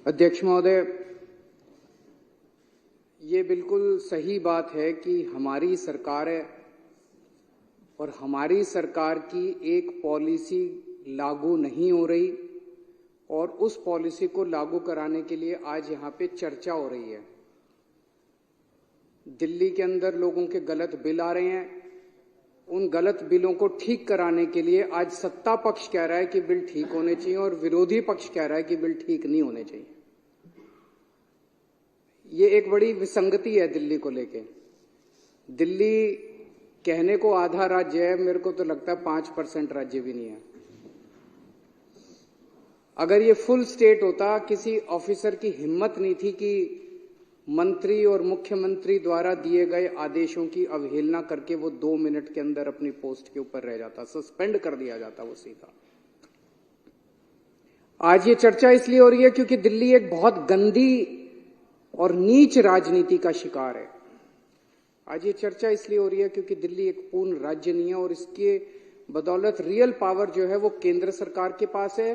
अध्यक्ष महोदय, ये बिल्कुल सही बात है कि हमारी सरकार है और हमारी सरकार की एक पॉलिसी लागू नहीं हो रही और उस पॉलिसी को लागू कराने के लिए आज यहाँ पे चर्चा हो रही है। दिल्ली के अंदर लोगों के गलत बिल आ रहे हैं, उन गलत बिलों को ठीक कराने के लिए आज सत्ता पक्ष कह रहा है कि बिल ठीक होने चाहिए और विरोधी पक्ष कह रहा है कि बिल ठीक नहीं होने चाहिए। ये एक बड़ी विसंगति है दिल्ली को लेके। दिल्ली कहने को आधा राज्य है, मेरे को तो लगता है 5% राज्य भी नहीं है। अगर ये फुल स्टेट होता, किसी ऑफिसर की हिम्मत नहीं थी कि मंत्री और मुख्यमंत्री द्वारा दिए गए आदेशों की अवहेलना करके वो 2 मिनट के अंदर अपनी पोस्ट के ऊपर रह जाता, सस्पेंड कर दिया जाता वो सीधा। आज ये चर्चा इसलिए हो रही है क्योंकि दिल्ली एक बहुत गंदी और नीच राजनीति का शिकार है। आज ये चर्चा इसलिए हो रही है क्योंकि दिल्ली एक पूर्ण राज्य नहीं है और इसके बदौलत रियल पावर जो है वो केंद्र सरकार के पास है।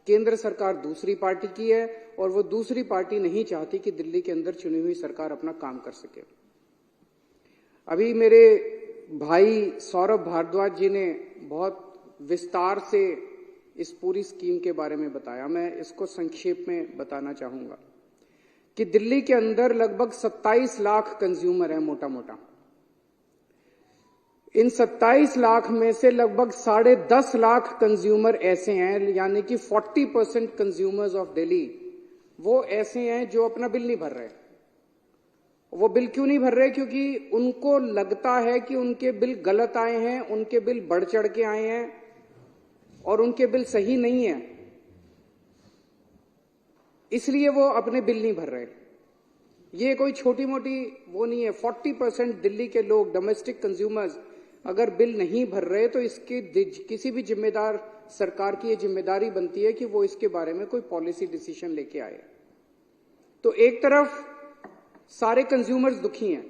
केंद्र सरकार दूसरी पार्टी की है और वो दूसरी पार्टी नहीं चाहती कि दिल्ली के अंदर चुनी हुई सरकार अपना काम कर सके। अभी मेरे भाई सौरभ भारद्वाज जी ने बहुत विस्तार से इस पूरी स्कीम के बारे में बताया। मैं इसको संक्षेप में बताना चाहूंगा कि दिल्ली के अंदर लगभग 27 लाख कंज्यूमर है मोटा मोटा। इन 27 लाख में से लगभग 10.5 लाख कंज्यूमर ऐसे हैं, यानी कि 40% कंज्यूमर्स ऑफ दिल्ली वो ऐसे हैं जो अपना बिल नहीं भर रहे। वो बिल क्यों नहीं भर रहे? क्योंकि उनको लगता है कि उनके बिल गलत आए हैं, उनके बिल बढ़ चढ़ के आए हैं और उनके बिल सही नहीं है, इसलिए वो अपने बिल नहीं भर रहे। ये कोई छोटी मोटी वो नहीं है। 40% दिल्ली के लोग, डोमेस्टिक कंज्यूमर्स, अगर बिल नहीं भर रहे तो इसकी किसी भी जिम्मेदार सरकार की ये जिम्मेदारी बनती है कि वो इसके बारे में कोई पॉलिसी डिसीजन लेके आए। तो एक तरफ सारे कंज्यूमर्स दुखी हैं,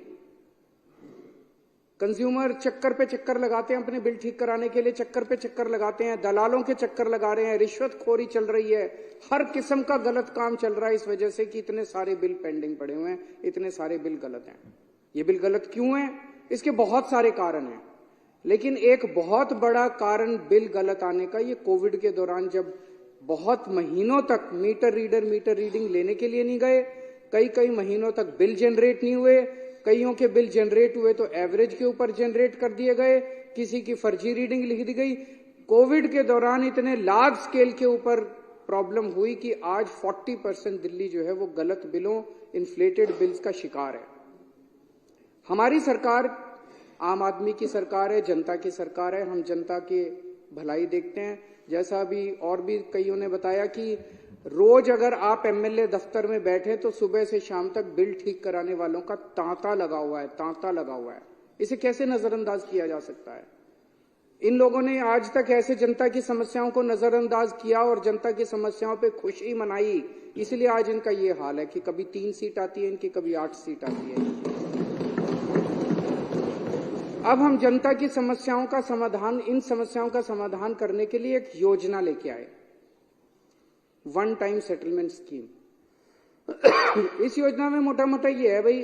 कंज्यूमर चक्कर पे चक्कर लगाते हैं, अपने बिल ठीक कराने के लिए चक्कर पे चक्कर लगाते हैं, दलालों के चक्कर लगा रहे हैं, रिश्वतखोरी चल रही है, हर किस्म का गलत काम चल रहा है इस वजह से कि इतने सारे बिल पेंडिंग पड़े हुए हैं, इतने सारे बिल गलत हैं। ये बिल गलत क्यों हैं? इसके बहुत सारे कारण हैं, लेकिन एक बहुत बड़ा कारण बिल गलत आने का, ये कोविड के दौरान जब बहुत महीनों तक मीटर रीडिंग लेने के लिए नहीं गए, कई महीनों तक बिल जनरेट नहीं हुए, कईयों के बिल जनरेट हुए तो एवरेज के ऊपर जनरेट कर दिए गए, किसी की फर्जी रीडिंग लिख दी गई। कोविड के दौरान इतने लार्ज स्केल के ऊपर प्रॉब्लम हुई कि आज 40% दिल्ली जो है वो गलत बिलों, इन्फ्लेटेड बिल्स का शिकार है। हमारी सरकार आम आदमी की सरकार है, जनता की सरकार है, हम जनता की भलाई देखते हैं। जैसा अभी और भी कईयों ने बताया कि रोज अगर आप एमएलए दफ्तर में बैठे तो सुबह से शाम तक बिल ठीक कराने वालों का तांता लगा हुआ है। इसे कैसे नजरअंदाज किया जा सकता है? इन लोगों ने आज तक ऐसे जनता की समस्याओं को नजरअंदाज किया और जनता की समस्याओं पे खुशी मनाई, इसलिए आज इनका ये हाल है कि कभी 3 सीट आती है इनकी, कभी 8 सीट आती है इनकी। अब हम जनता की समस्याओं का समाधान, इन समस्याओं का समाधान करने के लिए एक योजना लेके आए, वन टाइम सेटलमेंट स्कीम। इस योजना में मोटा मोटा ये है भाई,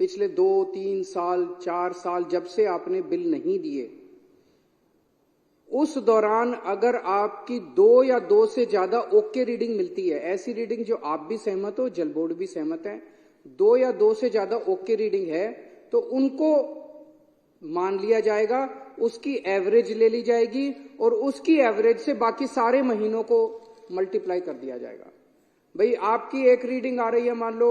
पिछले 2, 3 साल, 4 साल जब से आपने बिल नहीं दिए, उस दौरान अगर आपकी 2 या 2 से ज्यादा ओके रीडिंग मिलती है, ऐसी रीडिंग जो आप भी सहमत हो, जल बोर्ड भी सहमत है, 2 या 2 से ज्यादा ओके रीडिंग है तो उनको मान लिया जाएगा, उसकी एवरेज ले ली जाएगी और उसकी एवरेज से बाकी सारे महीनों को मल्टीप्लाई कर दिया जाएगा। भाई आपकी एक रीडिंग आ रही है मान लो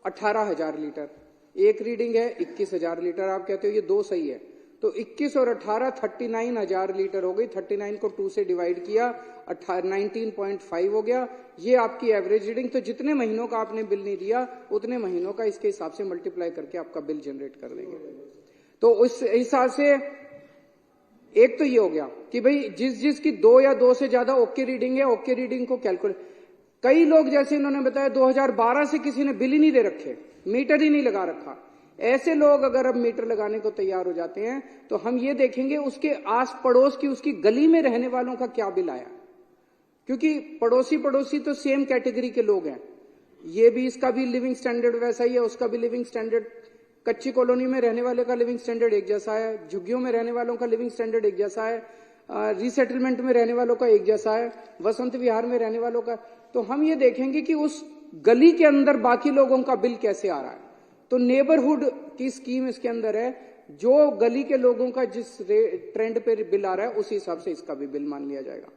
18,000 लीटर, एक रीडिंग है 21,000 लीटर, आप कहते हो ये 2 सही है, तो 21 और 18 39,000 लीटर हो गई। 39 को 2 से डिवाइड किया, 19.5 हो गया, ये आपकी एवरेज रीडिंग। तो जितने महीनों का आपने बिल नहीं दिया उतने महीनों का इसके हिसाब से मल्टीप्लाई करके आपका बिल जनरेट कर देंगे। तो उस हिसाब से एक तो ये हो गया कि भाई जिसकी 2 या 2 से ज्यादा ओके रीडिंग है, ओके रीडिंग को कैलकुलेट। कई लोग जैसे इन्होंने बताया 2012 से किसी ने बिल ही नहीं दे रखे, मीटर ही नहीं लगा रखा, ऐसे लोग अगर अब मीटर लगाने को तैयार हो जाते हैं तो हम ये देखेंगे उसके आस पड़ोस की, उसकी गली में रहने वालों का क्या बिल आया। क्योंकि पड़ोसी पड़ोसी तो सेम कैटेगरी के लोग हैं। ये भी, इसका भी लिविंग स्टैंडर्ड वैसा ही है, उसका भी लिविंग स्टैंडर्ड, कच्ची कॉलोनी में रहने वाले का लिविंग स्टैंडर्ड एक जैसा है, झुग्गियों में रहने वालों का लिविंग स्टैंडर्ड एक जैसा है, रीसेटलमेंट में रहने वालों का एक जैसा है, वसंत विहार में रहने वालों का। तो हम ये देखेंगे कि उस गली के अंदर बाकी लोगों का बिल कैसे आ रहा है। तो नेबरहुड की स्कीम इसके अंदर है, जो गली के लोगों का जिस ट्रेंड पे बिल आ रहा है उसी हिसाब से इसका भी बिल मान लिया जाएगा।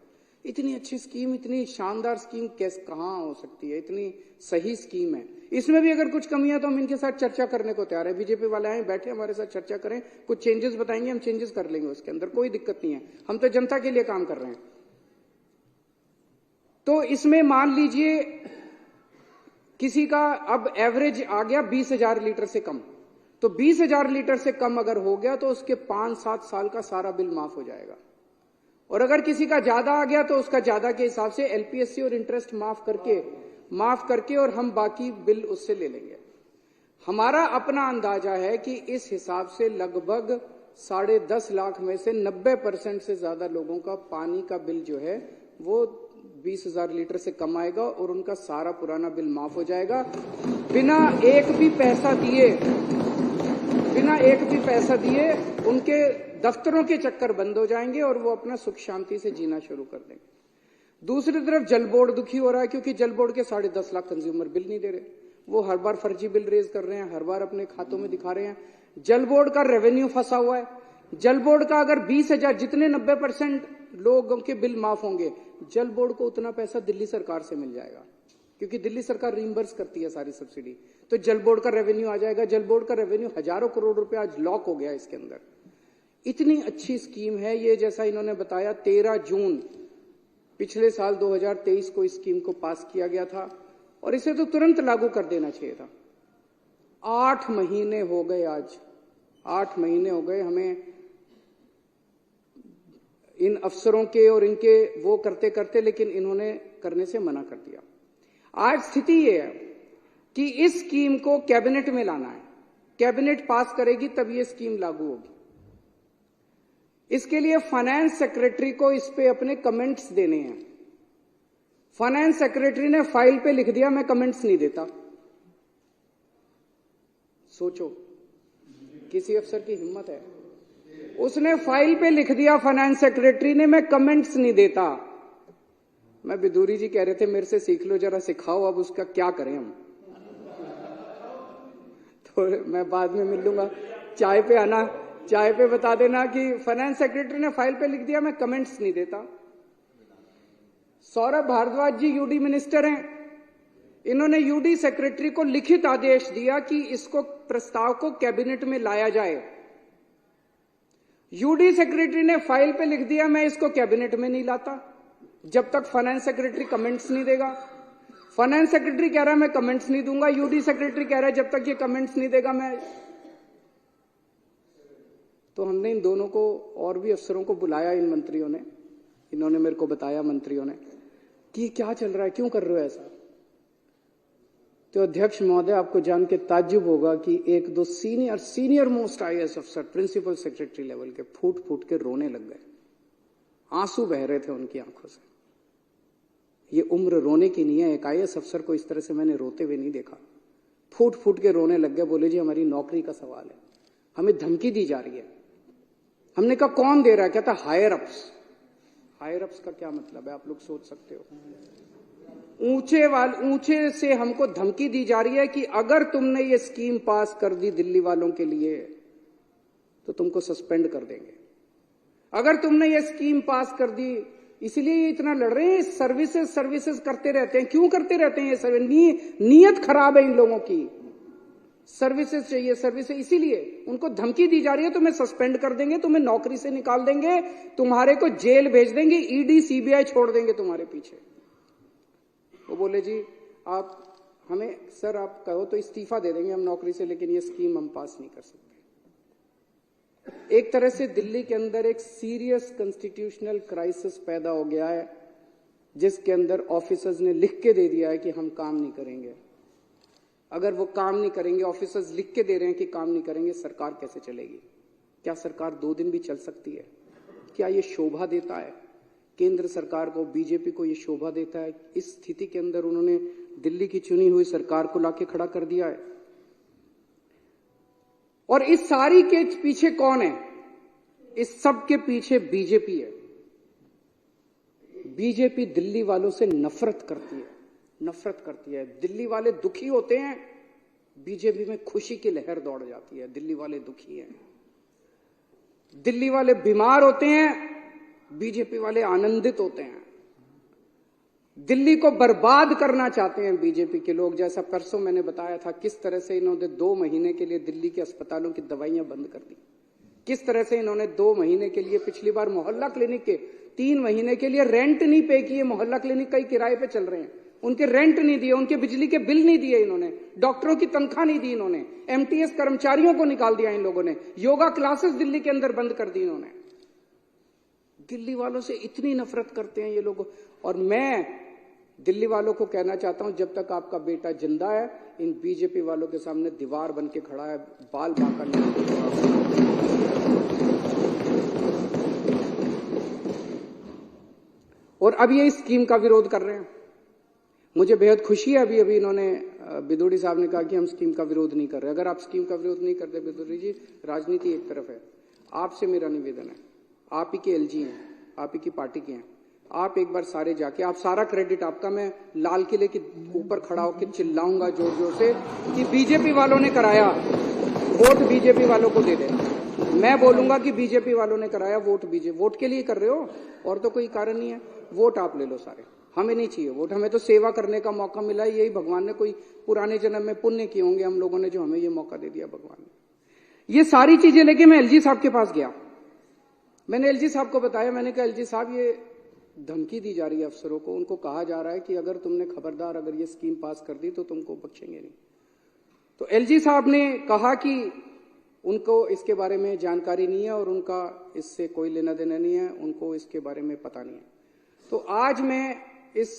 इतनी अच्छी स्कीम, इतनी शानदार स्कीम कैसे कहां हो सकती है, इतनी सही स्कीम है। इसमें भी अगर कुछ कमियां तो हम इनके साथ चर्चा करने को तैयार है। बीजेपी वाले आए बैठे हमारे साथ चर्चा करें, कुछ चेंजेस बताएंगे, हम चेंजेस कर लेंगे, उसके अंदर कोई दिक्कत नहीं है। हम तो जनता के लिए काम कर रहे हैं। तो इसमें मान लीजिए किसी का अब एवरेज आ गया 20,000 लीटर से कम, तो 20,000 लीटर से कम अगर हो गया तो उसके 5-7 साल का सारा बिल माफ हो जाएगा। और अगर किसी का ज्यादा आ गया तो उसका ज्यादा के हिसाब से एलपीएससी और इंटरेस्ट माफ करके और हम बाकी बिल उससे ले लेंगे। हमारा अपना अंदाजा है कि इस हिसाब से लगभग 10.5 लाख में से 90% से ज्यादा लोगों का पानी का बिल जो है वो 20,000 लीटर से कम आएगा और उनका सारा पुराना बिल माफ हो जाएगा, बिना एक भी पैसा दिए उनके दफ्तरों के चक्कर बंद हो जाएंगे और वो अपना सुख शांति से जीना शुरू कर देंगे। दूसरी तरफ जल बोर्ड दुखी हो रहा है, क्योंकि जल बोर्ड के 10.5 लाख कंज्यूमर बिल नहीं दे रहे। वो हर बार फर्जी बिल रेज कर रहे हैं, हर बार अपने खातों में दिखा रहे हैं। जल बोर्ड का रेवेन्यू फंसा हुआ है। जल बोर्ड का अगर 20,000, जितने 90% लोगों के बिल माफ होंगे, जल बोर्ड को उतना पैसा दिल्ली सरकार से मिल जाएगा, क्योंकि दिल्ली सरकार रिइंबर्स करती है सारी सब्सिडी। तो जल बोर्ड का रेवेन्यू आ जाएगा। जल बोर्ड का रेवेन्यू हजारों करोड़ रुपया आज लॉक हो गया इसके अंदर। इतनी अच्छी स्कीम है ये। जैसा इन्होंने बताया 13 जून पिछले साल 2023 को इस स्कीम को पास किया गया था और इसे तो तुरंत लागू कर देना चाहिए था। 8 महीने हो गए, आज 8 महीने हो गए हमें इन अफसरों के और इनके वो करते करते, लेकिन इन्होंने करने से मना कर दिया। आज स्थिति ये है कि इस स्कीम को कैबिनेट में लाना है, कैबिनेट पास करेगी तब ये स्कीम लागू होगी। इसके लिए फाइनेंस सेक्रेटरी को इस पे अपने कमेंट्स देने हैं। फाइनेंस सेक्रेटरी ने फाइल पे लिख दिया मैं कमेंट्स नहीं देता। सोचो किसी अफसर की हिम्मत है, उसने फाइल पे लिख दिया फाइनेंस सेक्रेटरी ने मैं कमेंट्स नहीं देता। मैं विदुरी जी कह रहे थे मेरे से सीख लो, जरा सिखाओ अब उसका क्या करें हम। तो मैं बाद में मिल लूंगा, चाय पे आना, चाय पे बता देना कि फाइनेंस सेक्रेटरी ने फाइल पे लिख दिया मैं कमेंट्स नहीं देता। सौरभ भारद्वाज जी यूडी मिनिस्टर हैं, इन्होंने यूडी सेक्रेटरी को लिखित आदेश दिया कि इसको प्रस्ताव को कैबिनेट में लाया जाए। यूडी सेक्रेटरी ने फाइल पे लिख दिया मैं इसको कैबिनेट में नहीं लाता जब तक फाइनेंस सेक्रेटरी कमेंट्स नहीं देगा। फाइनेंस सेक्रेटरी कह रहा है मैं कमेंट्स नहीं दूंगा, यूडी सेक्रेटरी कह रहा है जब तक ये कमेंट्स नहीं देगा मैं। तो हमने इन दोनों को और भी अफसरों को बुलाया, इन मंत्रियों ने, इन्होंने मेरे को बताया मंत्रियों ने कि क्या चल रहा है, क्यों कर रहे हो ऐसा। तो अध्यक्ष महोदय आपको जान के ताज्जुब होगा कि 1-2 सीनियर मोस्ट आईएएस अफसर प्रिंसिपल सेक्रेटरी लेवल के फूट फूट के रोने लग गए, आंसू बह रहे थे उनकी आंखों से। ये उम्र रोने की नहीं है, एक आईएएस अफसर को इस तरह से मैंने रोते हुए नहीं देखा। फूट फूट के रोने लग गए, बोले जी हमारी नौकरी का सवाल है, हमें धमकी दी जा रही है। हमने कहा कौन दे रहा है? कहता हायर अप्स। हायर अप्स का क्या मतलब है आप लोग सोच सकते हो। ऊंचे से हमको धमकी दी जा रही है कि अगर तुमने ये स्कीम पास कर दी दिल्ली वालों के लिए तो तुमको सस्पेंड कर देंगे। अगर तुमने ये स्कीम पास कर दी, इसलिए ये इतना लड़ रहे हैं। सर्विसेज करते रहते हैं। क्यों करते रहते हैं ये? नीयत खराब है इन लोगों की। सर्विसेज चाहिए, सर्विसेज, इसीलिए उनको धमकी दी जा रही है तुम्हें सस्पेंड कर देंगे, तुम्हें नौकरी से निकाल देंगे, तुम्हारे को जेल भेज देंगे, ईडी सीबीआई छोड़ देंगे तुम्हारे पीछे। वो बोले जी आप हमें, सर आप कहो तो इस्तीफा दे देंगे हम नौकरी से, लेकिन ये स्कीम हम पास नहीं कर सकते। एक तरह से दिल्ली के अंदर एक सीरियस कॉन्स्टिट्यूशनल क्राइसिस पैदा हो गया है, जिसके अंदर ऑफिसर्स ने लिख के दे दिया है कि हम काम नहीं करेंगे। अगर वो काम नहीं करेंगे, ऑफिसर्स लिख के दे रहे हैं कि काम नहीं करेंगे, सरकार कैसे चलेगी? क्या सरकार 2 दिन भी चल सकती है? क्या ये शोभा देता है? केंद्र सरकार को, बीजेपी को ये शोभा देता है। इस स्थिति के अंदर उन्होंने दिल्ली की चुनी हुई सरकार को लाके खड़ा कर दिया है। और इस सारी के पीछे कौन है? इस सब के पीछे बीजेपी है। बीजेपी दिल्ली वालों से नफरत करती है। दिल्ली वाले दुखी होते हैं, बीजेपी में खुशी की लहर दौड़ जाती है। दिल्ली वाले दुखी हैं। दिल्ली वाले बीमार होते हैं, बीजेपी वाले आनंदित होते हैं। दिल्ली को बर्बाद करना चाहते हैं बीजेपी के लोग। जैसा परसों मैंने बताया था किस तरह से इन्होंने 2 महीने के लिए दिल्ली के अस्पतालों की दवाइयां बंद कर दी। किस तरह से इन्होंने 2 महीने के लिए, पिछली बार मोहल्ला क्लिनिक के 3 महीने के लिए रेंट नहीं पे किए। मोहल्ला क्लिनिक कई किराए पे चल रहे हैं, उनके रेंट नहीं दिए, उनके बिजली के बिल नहीं दिए इन्होंने, डॉक्टरों की तनख्वाह नहीं दी इन्होंने, एमटीएस कर्मचारियों को निकाल दिया इन लोगों ने, योगा क्लासेस दिल्ली के अंदर बंद कर दी इन्होंने। दिल्ली वालों से इतनी नफरत करते हैं ये लोग। और मैं दिल्ली वालों को कहना चाहता हूं, जब तक आपका बेटा जिंदा है, इन बीजेपी वालों के सामने दीवार बन के खड़ा है, बाल बांका नहीं। और अब ये इस स्कीम का विरोध कर रहे हैं। मुझे बेहद खुशी है, अभी इन्होंने बिदुड़ी साहब ने कहा कि हम स्कीम का विरोध नहीं कर रहे। अगर आप स्कीम का विरोध नहीं करते बिदुड़ी जी, राजनीति एक तरफ है। आपसे मेरा निवेदन है, आप ही के एलजी हैं, आप ही की पार्टी के हैं, आप एक बार सारे जाके, आप सारा क्रेडिट आपका, मैं लाल किले के ऊपर खड़ा होकर चिल्लाऊंगा जोर जोर से कि बीजेपी वालों ने कराया, वोट बीजेपी वालों को दे देना। मैं बोलूंगा कि बीजेपी वालों ने कराया, वोट के लिए कर रहे हो, और तो कोई कारण नहीं है। वोट आप ले लो सारे, हमें नहीं चाहिए वोट। हमें तो सेवा करने का मौका मिला है, यही भगवान ने कोई पुराने जन्म में पुण्य किए होंगे हम लोगों ने, जो हमें ये मौका दे दिया भगवान ने। ये सारी चीजें लेके मैं एलजी साहब के पास गया। मैंने एलजी साहब को बताया, मैंने कहा एलजी साहब ये धमकी दी जा रही है अफसरों को, उनको कहा जा रहा है कि अगर तुमने खबरदार अगर ये स्कीम पास कर दी तो तुमको बख्शेंगे नहीं। तो एलजी साहब ने कहा कि उनको इसके बारे में जानकारी नहीं है और उनका इससे कोई लेना देना नहीं है, उनको इसके बारे में पता नहीं है। तो आज मैं इस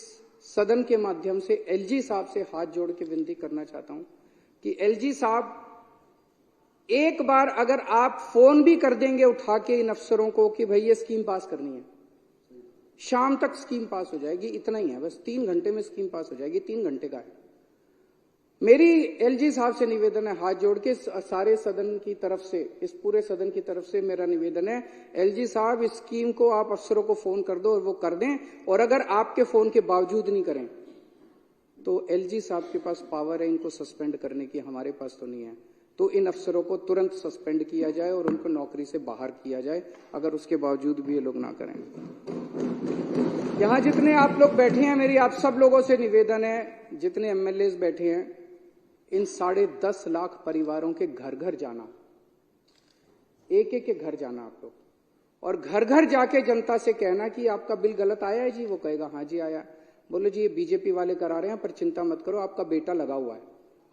सदन के माध्यम से एलजी साहब से हाथ जोड़ के विनती करना चाहता हूं कि एलजी साहब, एक बार अगर आप फोन भी कर देंगे उठा के इन अफसरों को कि भाई ये स्कीम पास करनी है, शाम तक स्कीम पास हो जाएगी, इतना ही है बस, 3 घंटे में स्कीम पास हो जाएगी, 3 घंटे का है। मेरी एलजी साहब से निवेदन है, हाथ जोड़ के सारे सदन की तरफ से, इस पूरे सदन की तरफ से मेरा निवेदन है, एलजी साहब इस स्कीम को आप अफसरों को फोन कर दो और वो कर दें। और अगर आपके फोन के बावजूद नहीं करें तो एलजी साहब के पास पावर है इनको सस्पेंड करने की, हमारे पास तो नहीं है। तो इन अफसरों को तुरंत सस्पेंड किया जाए और उनको नौकरी से बाहर किया जाए, अगर उसके बावजूद भी ये लोग ना करें। यहां जितने आप लोग बैठे हैं, मेरी आप सब लोगों से निवेदन है, जितने एमएलए बैठे हैं, इन 10.5 लाख परिवारों के घर घर जाना, एक एक के घर जाना आप लोग, और घर घर जाके जनता से कहना कि आपका बिल गलत आया है जी। वो कहेगा हाँ जी आया। बोलो जी ये बीजेपी वाले करा रहे हैं, पर चिंता मत करो, आपका बेटा लगा हुआ है,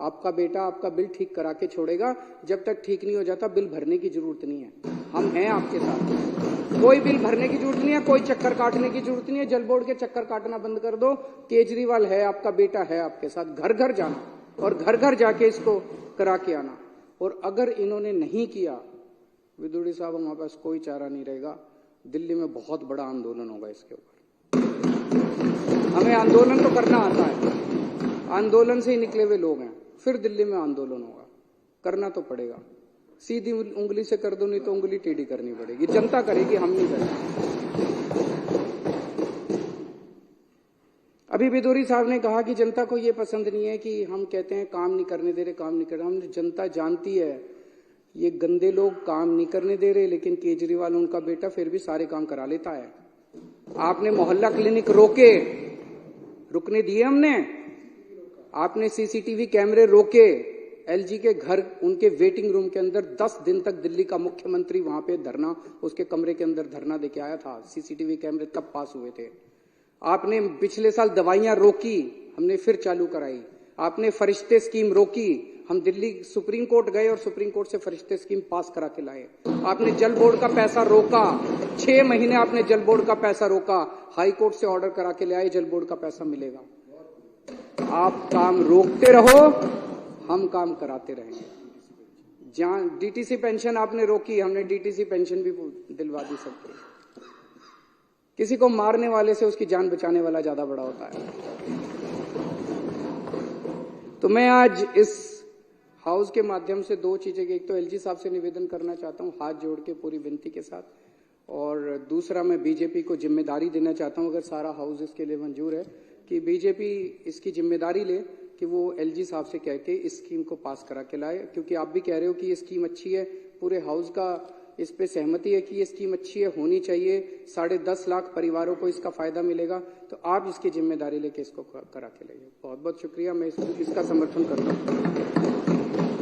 आपका बेटा आपका बिल ठीक करा के छोड़ेगा। जब तक ठीक नहीं हो जाता बिल भरने की जरूरत नहीं है, हम हैं आपके साथ। कोई बिल भरने की जरूरत नहीं है, कोई चक्कर काटने की जरूरत नहीं है। जल बोर्ड के चक्कर काटना बंद कर दो, केजरीवाल है, आपका बेटा है आपके साथ। घर घर जाना और घर घर जाके इसको करा के आना। और अगर इन्होंने नहीं किया, विदुड़ी साहब, हमारे पास कोई चारा नहीं रहेगा, दिल्ली में बहुत बड़ा आंदोलन होगा इसके ऊपर। हमें आंदोलन तो करना आता है, आंदोलन से ही निकले हुए लोग हैं। फिर दिल्ली में आंदोलन होगा, करना तो पड़ेगा। सीधी उंगली से कर दो, नहीं तो उंगली टेढ़ी करनी पड़ेगी, जनता करेगी, हम नहीं करेंगे। अभी बिदुरी साहब ने कहा कि जनता को ये पसंद नहीं है कि हम कहते हैं काम नहीं करने दे रहे, काम नहीं कर रहे। हम जनता जानती है ये गंदे लोग काम नहीं करने दे रहे, लेकिन केजरीवाल उनका बेटा फिर भी सारे काम करा लेता है। आपने मोहल्ला क्लिनिक रोके, रुकने दिए हमने, आपने सीसीटीवी कैमरे रोके, एलजी के घर, उनके वेटिंग रूम के अंदर 10 दिन तक दिल्ली का मुख्यमंत्री वहां पे धरना, उसके कमरे के अंदर धरना देके आया था। सीसीटीवी कैमरे तब पास हुए थे। आपने पिछले साल दवाइयां रोकी, हमने फिर चालू कराई। आपने फरिश्ते स्कीम रोकी, हम दिल्ली सुप्रीम कोर्ट गए और सुप्रीम कोर्ट से फरिश्ते स्कीम पास करा के लाए। आपने जल बोर्ड का पैसा रोका, 6 महीने आपने जल बोर्ड का पैसा रोका, हाई कोर्ट से ऑर्डर करा के ले आए, जल बोर्ड का पैसा मिलेगा। आप काम रोकते रहो, हम काम कराते रहेंगे। जहां डीटीसी पेंशन आपने रोकी, हमने डीटीसी पेंशन भी दिलवा दी सबको। किसी को मारने वाले से उसकी जान बचाने वाला ज्यादा बड़ा होता है। तो मैं आज इस हाउस के माध्यम से दो चीजें, एक तो एलजी साहब से निवेदन करना चाहता हूं हाथ जोड़ के पूरी विनती के साथ, और दूसरा मैं बीजेपी को जिम्मेदारी देना चाहता हूं, अगर सारा हाउस इसके लिए मंजूर है, कि बीजेपी इसकी जिम्मेदारी ले कि वो एलजी साहब से कह के इस स्कीम को पास करा के लाए, क्योंकि आप भी कह रहे हो कि ये स्कीम अच्छी है, पूरे हाउस का इस पे सहमति है कि ये स्कीम अच्छी है, होनी चाहिए, 10.5 लाख परिवारों को इसका फायदा मिलेगा, तो आप इसकी जिम्मेदारी लेके इसको करा के लाइए। बहुत बहुत शुक्रिया, मैं इसका समर्थन करता हूँ।